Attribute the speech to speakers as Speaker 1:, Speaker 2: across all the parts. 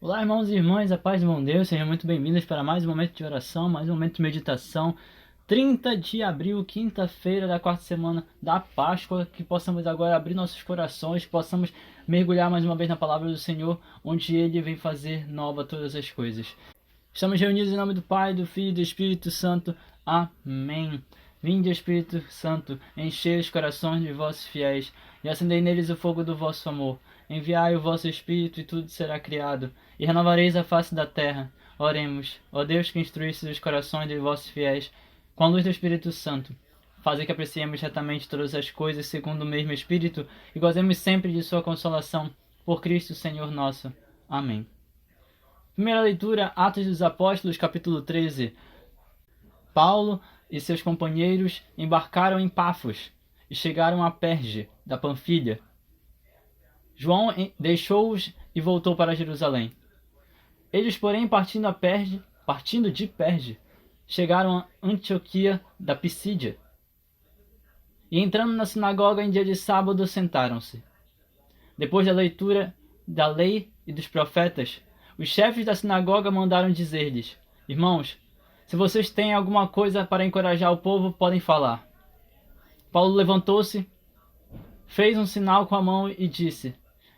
Speaker 1: Olá, irmãos e irmãs, a paz do bom Deus, sejam muito bem-vindos para mais um momento de oração, mais um momento de meditação. 30 de abril, quinta-feira da quarta semana da Páscoa, que possamos agora abrir nossos corações, que possamos mergulhar mais uma vez na palavra do Senhor, onde Ele vem fazer nova todas as coisas. Estamos reunidos em nome do Pai, do Filho e do Espírito Santo. Amém. Vinde, Espírito Santo, enchei os corações de vossos fiéis e acendei neles o fogo do vosso amor. Enviai o vosso Espírito e tudo será criado, e renovareis a face da terra. Oremos, ó Deus que instruísse os corações de vossos fiéis com a luz do Espírito Santo. Fazei que apreciemos retamente todas as coisas segundo o mesmo Espírito e gozemos sempre de sua consolação. Por Cristo, Senhor nosso. Amém. Primeira leitura, Atos dos Apóstolos, capítulo 13. Paulo e seus companheiros embarcaram em Pafos e chegaram a Perge, da Panfilha. João deixou-os e voltou para Jerusalém. Eles, porém, partindo de Perge, chegaram a Antioquia da Pisídia. E entrando na sinagoga em dia de sábado, sentaram-se. Depois da leitura da lei e dos profetas, os chefes da sinagoga mandaram dizer-lhes: Irmãos, se vocês têm alguma coisa para encorajar o povo, podem falar. Paulo levantou-se, fez um sinal com a mão e disse: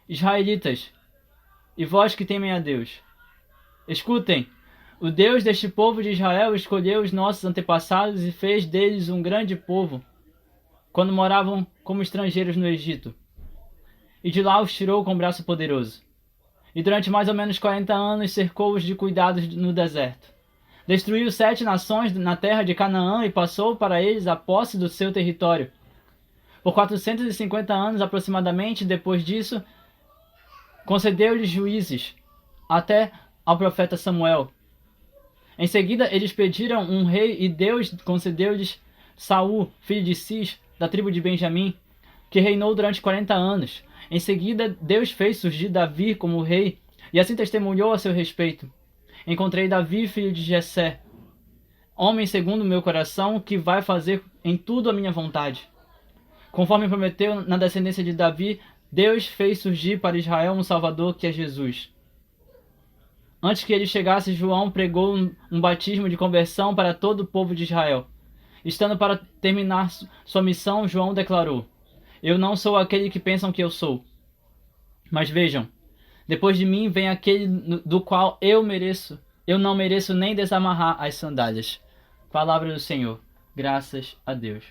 Speaker 1: Israelitas, e vós que temem a Deus, escutem, o Deus deste povo de Israel escolheu os nossos antepassados e fez deles um grande povo, quando moravam como estrangeiros no Egito. E de lá os tirou com braço poderoso. E durante mais ou menos 40 anos cercou-os de cuidados no deserto. Destruiu 7 nações na terra de Canaã e passou para eles a posse do seu território. Por 450 anos aproximadamente, depois disso, concedeu-lhes juízes, até ao profeta Samuel. Em seguida, eles pediram um rei e Deus concedeu-lhes Saul, filho de Cis, da tribo de Benjamim, que reinou durante 40 anos. Em seguida, Deus fez surgir Davi como rei e assim testemunhou a seu respeito. Encontrei Davi, filho de Jessé, homem segundo o meu coração, que vai fazer em tudo a minha vontade. Conforme prometeu na descendência de Davi, Deus fez surgir para Israel um Salvador, que é Jesus. Antes que ele chegasse, João pregou um batismo de conversão para todo o povo de Israel. Estando para terminar sua missão, João declarou: Eu não sou aquele que pensam que eu sou. Mas vejam, depois de mim vem aquele do qual eu não mereço nem desamarrar as sandálias. Palavra do Senhor. Graças a Deus.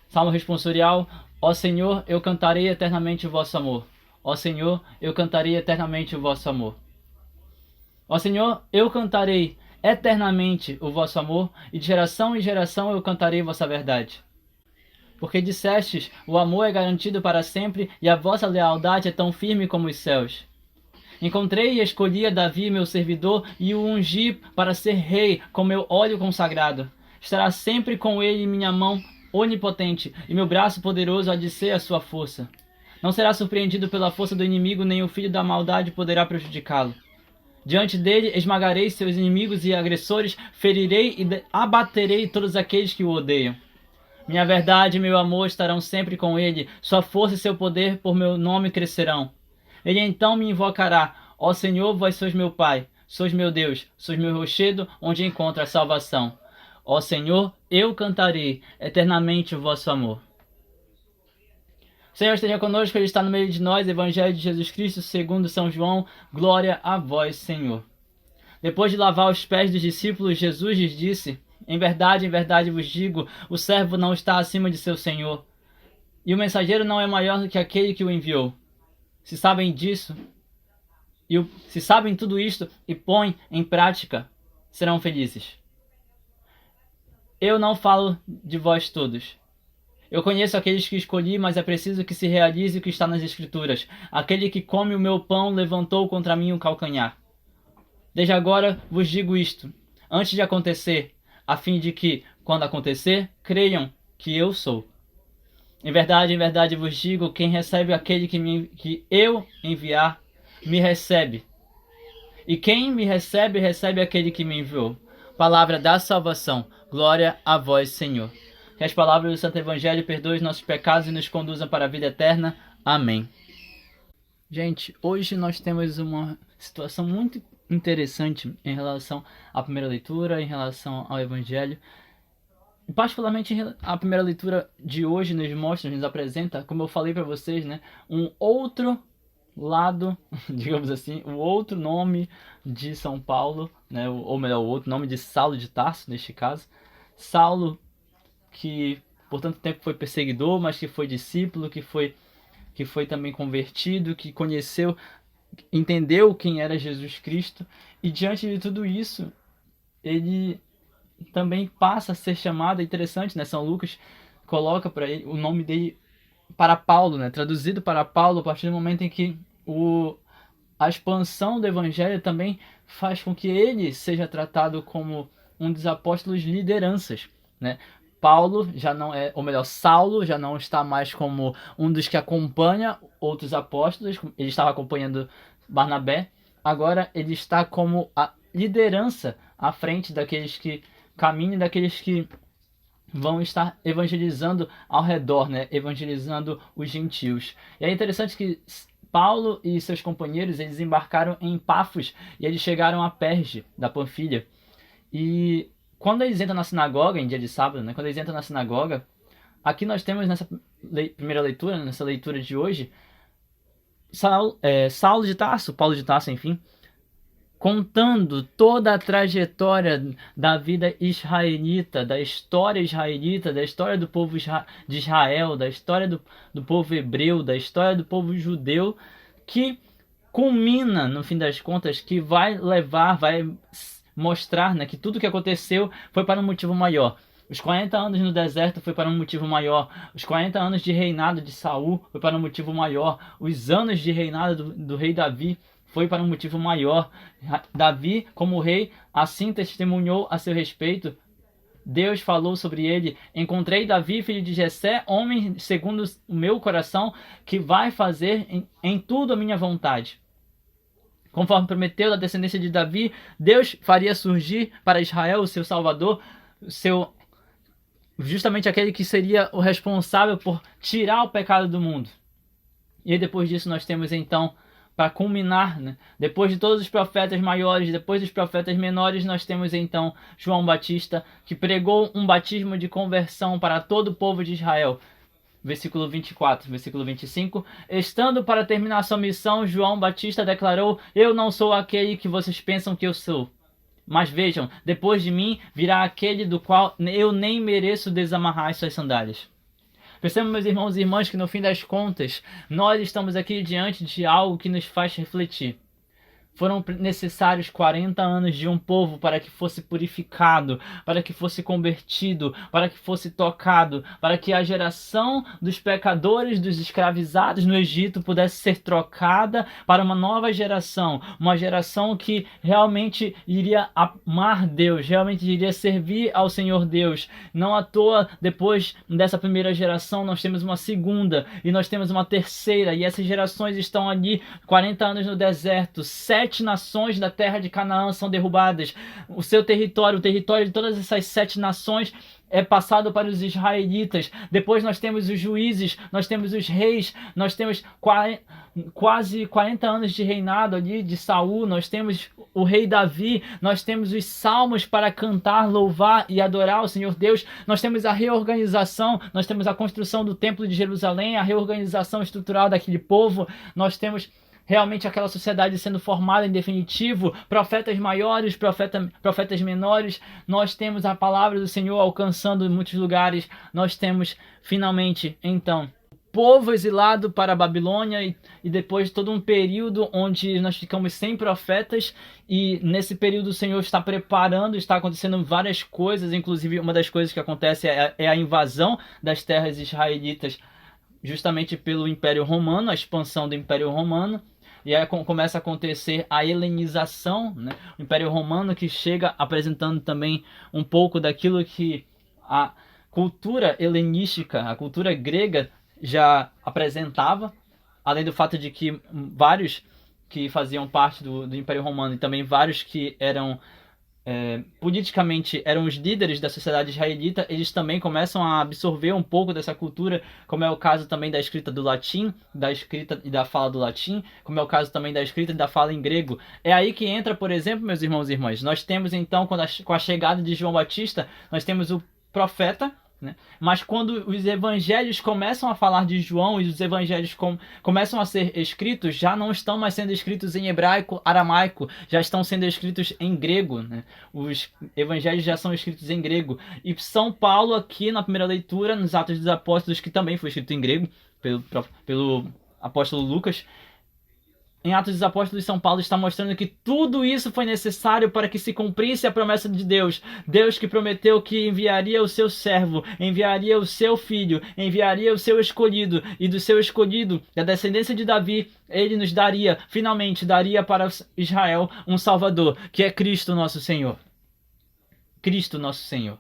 Speaker 1: Salmo responsorial. Ó Senhor, eu cantarei eternamente o vosso amor. Ó Senhor, eu cantarei eternamente o vosso amor. Ó Senhor, eu cantarei eternamente o vosso amor, e de geração em geração eu cantarei vossa verdade. Porque dissestes, o amor é garantido para sempre, e a vossa lealdade é tão firme como os céus. Encontrei e escolhi a Davi, meu servidor, e o ungi para ser rei com meu óleo consagrado. Estará sempre com ele minha mão onipotente, e meu braço poderoso há de ser a sua força. Não será surpreendido pela força do inimigo, nem o filho da maldade poderá prejudicá-lo. Diante dele esmagarei seus inimigos e agressores, ferirei e abaterei todos aqueles que o odeiam. Minha verdade e meu amor estarão sempre com ele, sua força e seu poder por meu nome crescerão. Ele então me invocará: Ó Senhor, vós sois meu Pai, sois meu Deus, sois meu rochedo, onde encontro a salvação. Ó Senhor, eu cantarei eternamente o vosso amor. O Senhor esteja conosco, Ele está no meio de nós. Evangelho de Jesus Cristo segundo São João. Glória a vós, Senhor. Depois de lavar os pés dos discípulos, Jesus lhes disse: em verdade vos digo, o servo não está acima de seu senhor, e o mensageiro não é maior do que aquele que o enviou. Se sabem disso, se sabem tudo isto e põem em prática, serão felizes. Eu não falo de vós todos. Eu conheço aqueles que escolhi, mas é preciso que se realize o que está nas Escrituras. Aquele que come o meu pão levantou contra mim o calcanhar. Desde agora vos digo isto, antes de acontecer, a fim de que, quando acontecer, creiam que eu sou. Em verdade vos digo, quem recebe aquele que eu enviar, me recebe. E quem me recebe, recebe aquele que me enviou. Palavra da salvação. Glória a vós, Senhor. Que as palavras do Santo Evangelho perdoem os nossos pecados e nos conduzam para a vida eterna. Amém. Gente, hoje nós temos uma situação muito interessante em relação à primeira leitura, em relação ao Evangelho. Particularmente a primeira leitura de hoje nos mostra, nos apresenta, como eu falei para vocês, né, um outro lado, digamos assim, o outro nome de São Paulo, né, ou melhor, o outro nome de Saulo de Tarso, neste caso. Saulo, que por tanto tempo foi perseguidor, mas que foi discípulo, que foi também convertido, que conheceu, entendeu quem era Jesus Cristo, e diante de tudo isso, ele também passa a ser chamado, é interessante, né? São Lucas coloca para ele o nome dele para Paulo, né? Traduzido para Paulo a partir do momento em que a expansão do evangelho também faz com que ele seja tratado como um dos apóstolos lideranças, né? Paulo já não é, ou melhor, Saulo já não está mais como um dos que acompanha outros apóstolos, ele estava acompanhando Barnabé, agora ele está como a liderança à frente daqueles que caminham, daqueles que vão estar evangelizando ao redor, né? Evangelizando os gentios. E é interessante que Paulo e seus companheiros, eles embarcaram em Pafos e eles chegaram a Perge, da Panfilha. E quando eles entram na sinagoga, em dia de sábado, né? Quando eles entram na sinagoga, aqui nós temos nessa primeira leitura, nessa leitura de hoje, Saulo de Tarso, Paulo de Tarso, enfim, contando toda a trajetória da vida israelita, da história israelita, da história do povo de Israel, da história do povo hebreu, da história do povo judeu, que culmina, no fim das contas, que vai mostrar, né, que tudo que aconteceu foi para um motivo maior. Os 40 anos no deserto foi para um motivo maior. Os 40 anos de reinado de Saul foi para um motivo maior. Os anos de reinado do rei Davi foi para um motivo maior. Davi, como rei, assim testemunhou a seu respeito. Deus falou sobre ele: encontrei Davi, filho de Jessé, homem segundo o meu coração, que vai fazer em tudo a minha vontade. Conforme prometeu da descendência de Davi, Deus faria surgir para Israel o seu Salvador, justamente aquele que seria o responsável por tirar o pecado do mundo. E aí, depois disso nós temos então, para culminar, né? Depois de todos os profetas maiores, depois dos profetas menores, nós temos então João Batista, que pregou um batismo de conversão para todo o povo de Israel. Versículo 24, versículo 25. Estando para terminar sua missão, João Batista declarou: eu não sou aquele que vocês pensam que eu sou. Mas vejam, depois de mim virá aquele do qual eu nem mereço desamarrar as suas sandálias. Percebam, meus irmãos e irmãs, que no fim das contas, nós estamos aqui diante de algo que nos faz refletir. Foram necessários 40 anos de um povo para que fosse purificado, para que fosse convertido, para que fosse tocado, para que a geração dos pecadores, dos escravizados no Egito pudesse ser trocada para uma nova geração, uma geração que realmente iria amar Deus, realmente iria servir ao Senhor Deus. Não à toa, depois dessa primeira geração, nós temos uma segunda e nós temos uma terceira, e essas gerações estão ali 40 anos no deserto, 7 nações da terra de Canaã são derrubadas. O seu território, o território de todas essas 7 nações é passado para os israelitas. Depois nós temos os juízes, nós temos os reis, nós temos quase 40 anos de reinado ali de Saul, nós temos o rei Davi, nós temos os salmos para cantar, louvar e adorar o Senhor Deus, nós temos a reorganização, nós temos a construção do templo de Jerusalém, a reorganização estrutural daquele povo, nós temos realmente aquela sociedade sendo formada em definitivo, profetas maiores, profetas menores, nós temos a palavra do Senhor alcançando muitos lugares, nós temos finalmente, então, povo exilado para a Babilônia e depois todo um período onde nós ficamos sem profetas, e nesse período o Senhor está preparando, está acontecendo várias coisas, inclusive uma das coisas que acontece é a invasão das terras israelitas justamente pelo Império Romano, a expansão do Império Romano. E aí começa a acontecer a helenização, né? O Império Romano que chega apresentando também um pouco daquilo que a cultura helenística, a cultura grega já apresentava, além do fato de que vários que faziam parte do Império Romano e também vários que eram politicamente eram os líderes da sociedade israelita, eles também começam a absorver um pouco dessa cultura, como é o caso também da escrita do latim, da escrita e da fala do latim, como é o caso também da escrita e da fala em grego. É aí que entra, por exemplo, meus irmãos e irmãs, nós temos então, com a chegada de João Batista, nós temos o profeta, né? Mas quando os evangelhos começam a falar de João e os evangelhos começam a ser escritos, já não estão mais sendo escritos em hebraico, aramaico, já estão sendo escritos em grego, né? Os evangelhos já são escritos em grego. E São Paulo, aqui na primeira leitura, nos Atos dos Apóstolos, que também foi escrito em grego pelo apóstolo Lucas, em Atos dos Apóstolos, São Paulo está mostrando que tudo isso foi necessário para que se cumprisse a promessa de Deus. Deus que prometeu que enviaria o seu servo, enviaria o seu filho, enviaria o seu escolhido, e do seu escolhido, da descendência de Davi, ele nos daria, finalmente daria para Israel um Salvador, que é Cristo nosso Senhor. Cristo nosso Senhor.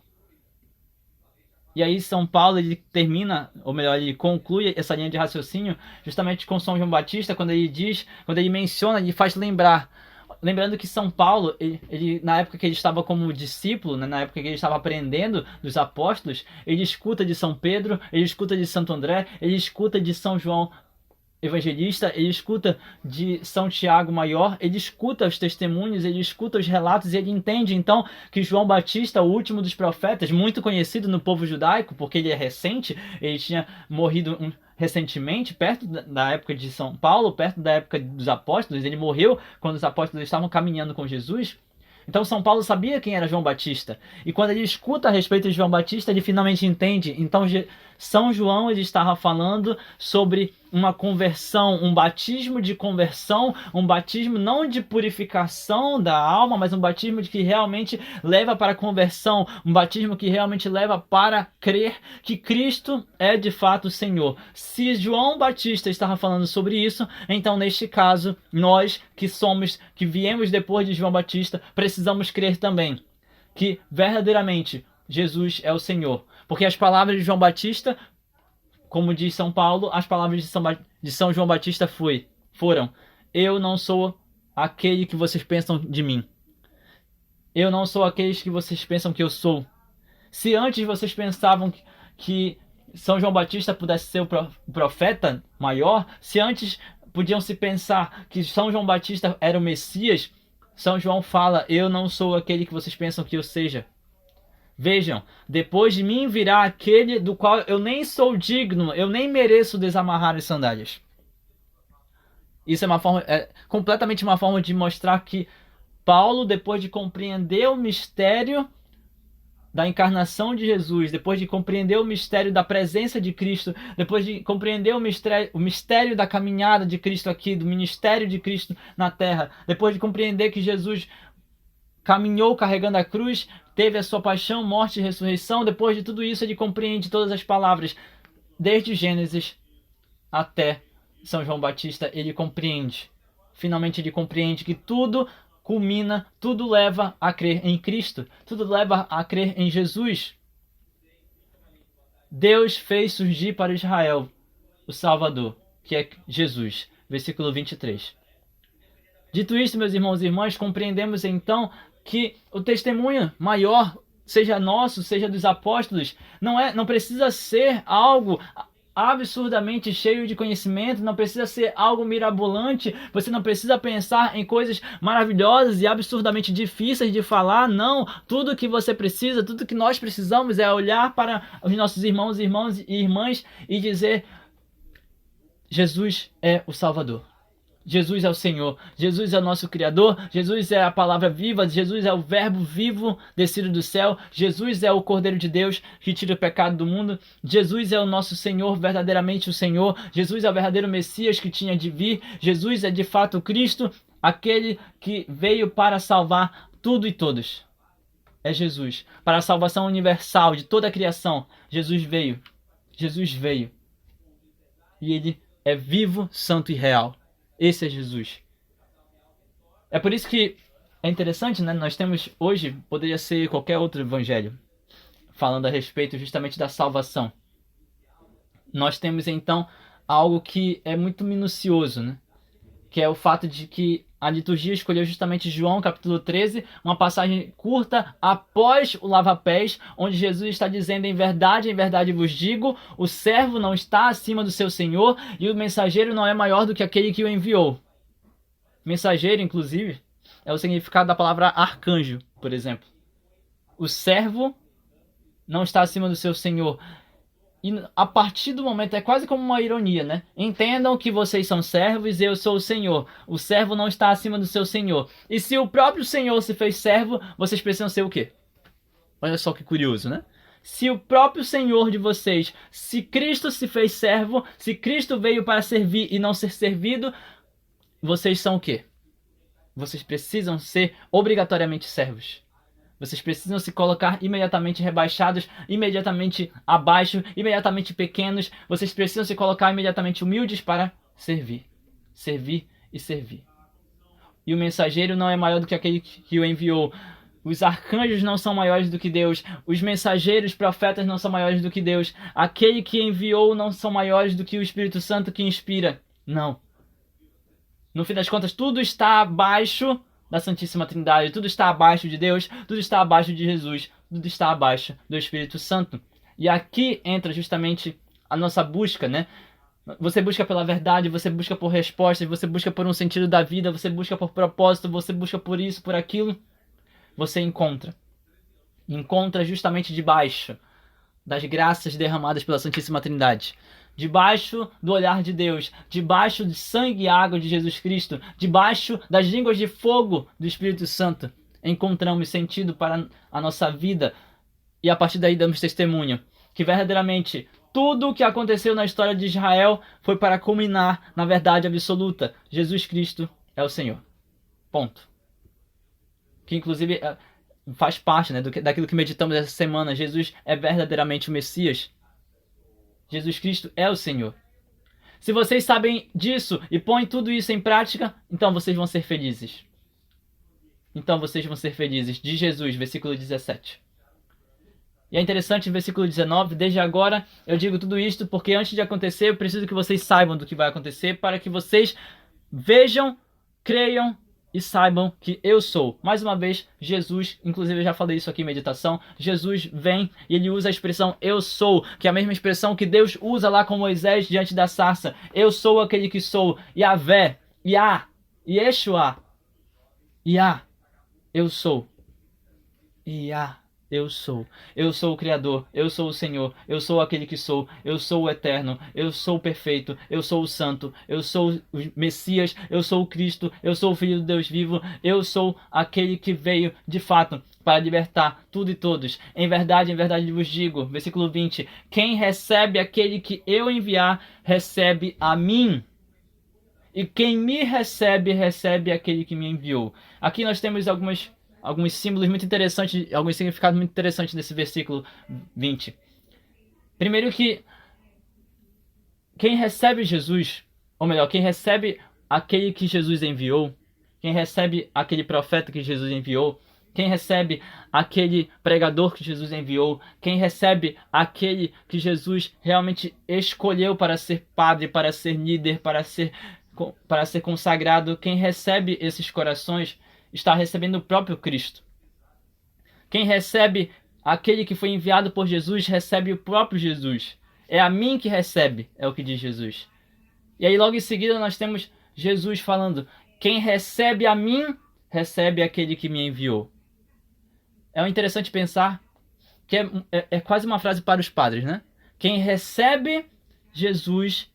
Speaker 1: E aí São Paulo, ele termina, ou melhor, ele conclui essa linha de raciocínio justamente com São João Batista, quando ele menciona, ele faz lembrar. Lembrando que São Paulo, ele na época que ele estava como discípulo, né, na época que ele estava aprendendo dos apóstolos, ele escuta de São Pedro, ele escuta de Santo André, ele escuta de São João Evangelista, ele escuta de São Tiago Maior, ele escuta os testemunhos, ele escuta os relatos e ele entende então que João Batista, o último dos profetas, muito conhecido no povo judaico, porque ele é recente, ele tinha morrido recentemente, perto da época de São Paulo, perto da época dos apóstolos, ele morreu quando os apóstolos estavam caminhando com Jesus. Então São Paulo sabia quem era João Batista. E quando ele escuta a respeito de João Batista, ele finalmente entende. Então São João, ele estava falando sobre uma conversão, um batismo de conversão, um batismo não de purificação da alma, mas um batismo que realmente leva para a conversão, um batismo que realmente leva para crer que Cristo é de fato o Senhor. Se João Batista estava falando sobre isso, então neste caso, nós que viemos depois de João Batista, precisamos crer também que verdadeiramente Jesus é o Senhor. Porque as palavras de João Batista, como diz São Paulo, as palavras de São João Batista foram: eu não sou aquele que vocês pensam de mim. Eu não sou aqueles que vocês pensam que eu sou. Se antes vocês pensavam que São João Batista pudesse ser o profeta maior, se antes podiam se pensar que São João Batista era o Messias, São João fala: eu não sou aquele que vocês pensam que eu seja. Vejam, depois de mim virá aquele do qual eu nem sou digno, eu nem mereço desamarrar as sandálias. Isso é completamente uma forma de mostrar que Paulo, depois de compreender o mistério da encarnação de Jesus, depois de compreender o mistério da presença de Cristo, depois de compreender o mistério da caminhada de Cristo aqui, do ministério de Cristo na terra, depois de compreender que Jesus caminhou carregando a cruz, teve a sua paixão, morte e ressurreição, depois de tudo isso ele compreende todas as palavras, desde Gênesis até São João Batista, ele compreende. Finalmente ele compreende que tudo culmina, tudo leva a crer em Cristo, tudo leva a crer em Jesus. Deus fez surgir para Israel o Salvador, que é Jesus. Versículo 23. Dito isto, meus irmãos e irmãs, compreendemos então que o testemunho maior, seja nosso, seja dos apóstolos, não precisa ser algo absurdamente cheio de conhecimento, não precisa ser algo mirabolante, você não precisa pensar em coisas maravilhosas e absurdamente difíceis de falar, não. Tudo que você precisa, tudo que nós precisamos é olhar para os nossos irmãos e irmãs e dizer: Jesus é o Salvador. Jesus é o Senhor, Jesus é o nosso Criador, Jesus é a palavra viva, Jesus é o verbo vivo descido do céu, Jesus é o Cordeiro de Deus que tira o pecado do mundo, Jesus é o nosso Senhor, verdadeiramente o Senhor, Jesus é o verdadeiro Messias que tinha de vir, Jesus é de fato o Cristo, aquele que veio para salvar tudo e todos. É Jesus, para a salvação universal de toda a criação. Jesus veio, e Ele é vivo, santo e real. Esse é Jesus. É por isso que é interessante, né? Nós temos hoje, poderia ser qualquer outro evangelho, falando a respeito justamente da salvação. Nós temos então algo que é muito minucioso, né? que é o fato de que a liturgia escolheu justamente João capítulo 13, uma passagem curta após o lava-pés, onde Jesus está dizendo: em verdade vos digo, o servo não está acima do seu senhor e o mensageiro não é maior do que aquele que o enviou. Mensageiro, inclusive, é o significado da palavra arcanjo, por exemplo. O servo não está acima do seu senhor. E a partir do momento, é quase como uma ironia, né? Entendam que vocês são servos e eu sou o Senhor. O servo não está acima do seu Senhor. E se o próprio Senhor se fez servo, vocês precisam ser o quê? Olha só que curioso, né? Se o próprio Senhor de vocês, se Cristo se fez servo, se Cristo veio para servir e não ser servido, vocês são o quê? Vocês precisam ser obrigatoriamente servos. Vocês precisam se colocar imediatamente rebaixados, imediatamente abaixo, imediatamente pequenos. Vocês precisam se colocar imediatamente humildes para servir. Servir e servir. E o mensageiro não é maior do que aquele que o enviou. Os arcanjos não são maiores do que Deus. Os mensageiros, profetas não são maiores do que Deus. Aquele que enviou não são maiores do que o Espírito Santo que inspira. Não. No fim das contas, tudo está abaixo da Santíssima Trindade, tudo está abaixo de Deus, tudo está abaixo de Jesus, tudo está abaixo do Espírito Santo. E aqui entra justamente a nossa busca, né? Você busca pela verdade, você busca por respostas, você busca por um sentido da vida, você busca por propósito, você busca por isso, por aquilo. Você encontra. Encontra justamente debaixo das graças derramadas pela Santíssima Trindade. Debaixo do olhar de Deus, debaixo de sangue e água de Jesus Cristo, debaixo das línguas de fogo do Espírito Santo, encontramos sentido para a nossa vida e a partir daí damos testemunho que verdadeiramente tudo o que aconteceu na história de Israel foi para culminar na verdade absoluta: Jesus Cristo é o Senhor. Ponto. Que inclusive faz parte, né, daquilo que meditamos essa semana. Jesus é verdadeiramente o Messias. Jesus Cristo é o Senhor. Se vocês sabem disso e põem tudo isso em prática, então vocês vão ser felizes. Então vocês vão ser felizes. De Jesus, versículo 17. E é interessante, versículo 19, desde agora eu digo tudo isto porque antes de acontecer eu preciso que vocês saibam do que vai acontecer para que vocês vejam, creiam e saibam que eu sou. Mais uma vez, Jesus, inclusive eu já falei isso aqui em meditação, Jesus vem e ele usa a expressão eu sou, que é a mesma expressão que Deus usa lá com Moisés diante da sarça. Eu sou aquele que sou, Yahvé, Yah, Yeshua, Yah, eu sou, Yah. Eu sou o Criador, eu sou o Senhor, eu sou aquele que sou, eu sou o Eterno, eu sou o Perfeito, eu sou o Santo, eu sou o Messias, eu sou o Cristo, eu sou o Filho do Deus vivo, eu sou aquele que veio de fato para libertar tudo e todos. Em verdade vos digo, versículo 20, quem recebe aquele que eu enviar, recebe a mim. E quem me recebe, recebe aquele que me enviou. Aqui nós temos alguns símbolos muito interessantes, alguns significados muito interessantes nesse versículo 20. Primeiro que quem recebe Jesus, ou melhor, quem recebe aquele que Jesus enviou, quem recebe aquele profeta que Jesus enviou, quem recebe aquele pregador que Jesus enviou, quem recebe aquele que Jesus realmente escolheu para ser padre, para ser líder, para ser consagrado, quem recebe esses corações está recebendo o próprio Cristo. Quem recebe aquele que foi enviado por Jesus, recebe o próprio Jesus. É a mim que recebe, é o que diz Jesus. E aí logo em seguida nós temos Jesus falando, quem recebe a mim, recebe aquele que me enviou. É interessante pensar que é quase uma frase para os padres, né? Quem recebe Jesus,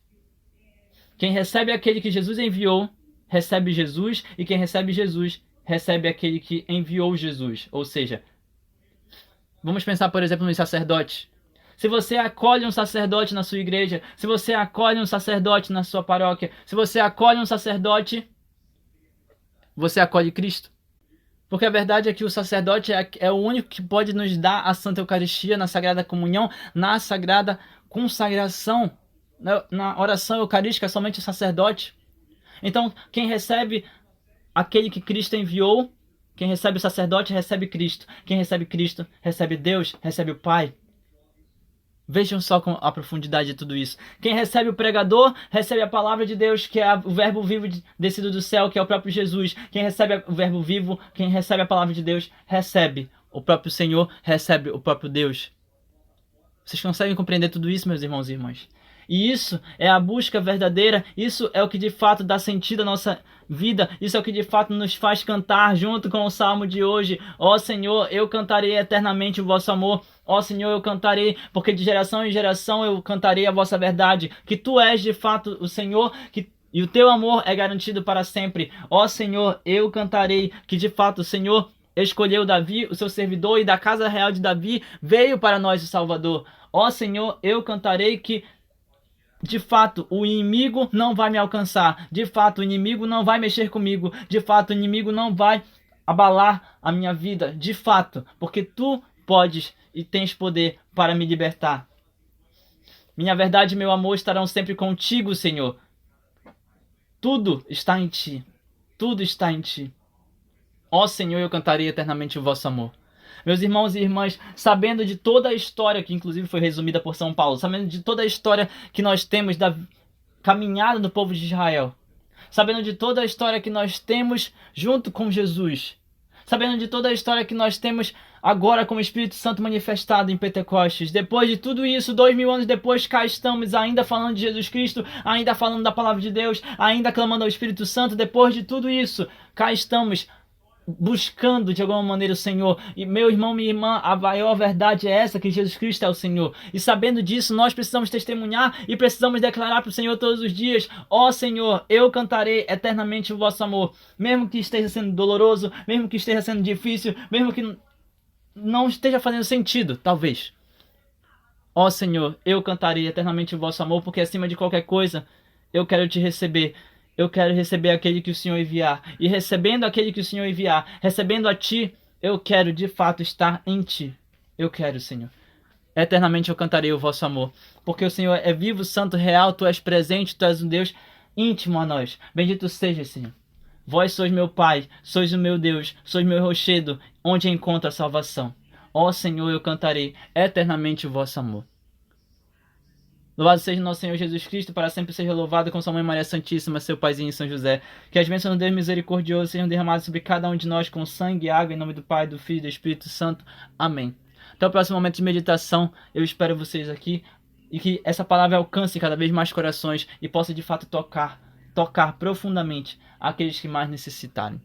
Speaker 1: quem recebe aquele que Jesus enviou, recebe Jesus, e quem recebe Jesus, recebe aquele que enviou Jesus. Ou seja, vamos pensar, por exemplo, nos sacerdotes. Se você acolhe um sacerdote na sua igreja, se você acolhe um sacerdote na sua paróquia, se você acolhe um sacerdote, você acolhe Cristo. Porque a verdade é que o sacerdote é o único que pode nos dar a Santa Eucaristia na Sagrada Comunhão, na Sagrada Consagração. Na oração eucarística, somente o sacerdote. Então, quem recebe aquele que Cristo enviou, quem recebe o sacerdote, recebe Cristo. Quem recebe Cristo, recebe Deus, recebe o Pai. Vejam só com a profundidade de tudo isso. Quem recebe o pregador, recebe a palavra de Deus, que é o verbo vivo descido do céu, que é o próprio Jesus. Quem recebe o verbo vivo, quem recebe a palavra de Deus, recebe o próprio Senhor, recebe o próprio Deus. Vocês conseguem compreender tudo isso, meus irmãos e irmãs? E isso é a busca verdadeira, isso é o que de fato dá sentido à nossa vida, isso é o que de fato nos faz cantar junto com o salmo de hoje. Ó Senhor, eu cantarei eternamente o vosso amor. Ó Senhor, eu cantarei, porque de geração em geração eu cantarei a vossa verdade, que tu és de fato o Senhor, e o teu amor é garantido para sempre. Ó Senhor, eu cantarei, que de fato o Senhor escolheu Davi, o seu servidor, e da casa real de Davi veio para nós o Salvador. Ó Senhor, eu cantarei que de fato o inimigo não vai me alcançar. De fato o inimigo não vai mexer comigo. De fato o inimigo não vai abalar a minha vida. De fato, porque tu podes e tens poder para me libertar. Minha verdade e meu amor estarão sempre contigo, Senhor. Tudo está em ti. Tudo está em ti. Ó Senhor, eu cantarei eternamente o vosso amor. Meus irmãos e irmãs, sabendo de toda a história, que inclusive foi resumida por São Paulo, sabendo de toda a história que nós temos da caminhada do povo de Israel, sabendo de toda a história que nós temos junto com Jesus, sabendo de toda a história que nós temos agora com o Espírito Santo manifestado em Pentecostes, depois de tudo isso, 2000 anos depois, cá estamos ainda falando de Jesus Cristo, ainda falando da Palavra de Deus, ainda clamando ao Espírito Santo, depois de tudo isso, cá estamos buscando de alguma maneira o Senhor. E meu irmão, minha irmã, a maior verdade é essa, que Jesus Cristo é o Senhor. E sabendo disso, nós precisamos testemunhar e precisamos declarar para o Senhor todos os dias: ó Senhor, eu cantarei eternamente o vosso amor. Mesmo que esteja sendo doloroso, mesmo que esteja sendo difícil, mesmo que não esteja fazendo sentido, talvez. Ó Senhor, eu cantarei eternamente o vosso amor, porque acima de qualquer coisa, eu quero te receber. Eu quero receber aquele que o Senhor enviar. E recebendo aquele que o Senhor enviar, recebendo a ti, eu quero de fato estar em ti. Eu quero, Senhor. Eternamente eu cantarei o vosso amor. Porque o Senhor é vivo, santo, real, tu és presente, tu és um Deus íntimo a nós. Bendito seja, Senhor. Vós sois meu Pai, sois o meu Deus, sois meu rochedo, onde encontro a salvação. Ó Senhor, eu cantarei eternamente o vosso amor. Louvado seja nosso Senhor Jesus Cristo, para sempre seja louvado, com sua Mãe Maria Santíssima, seu Paizinho São José. Que as bênçãos do Deus misericordioso sejam derramadas sobre cada um de nós com sangue e água, em nome do Pai, do Filho e do Espírito Santo. Amém. Até o próximo momento de meditação. Eu espero vocês aqui e que essa palavra alcance cada vez mais corações e possa de fato tocar profundamente aqueles que mais necessitarem.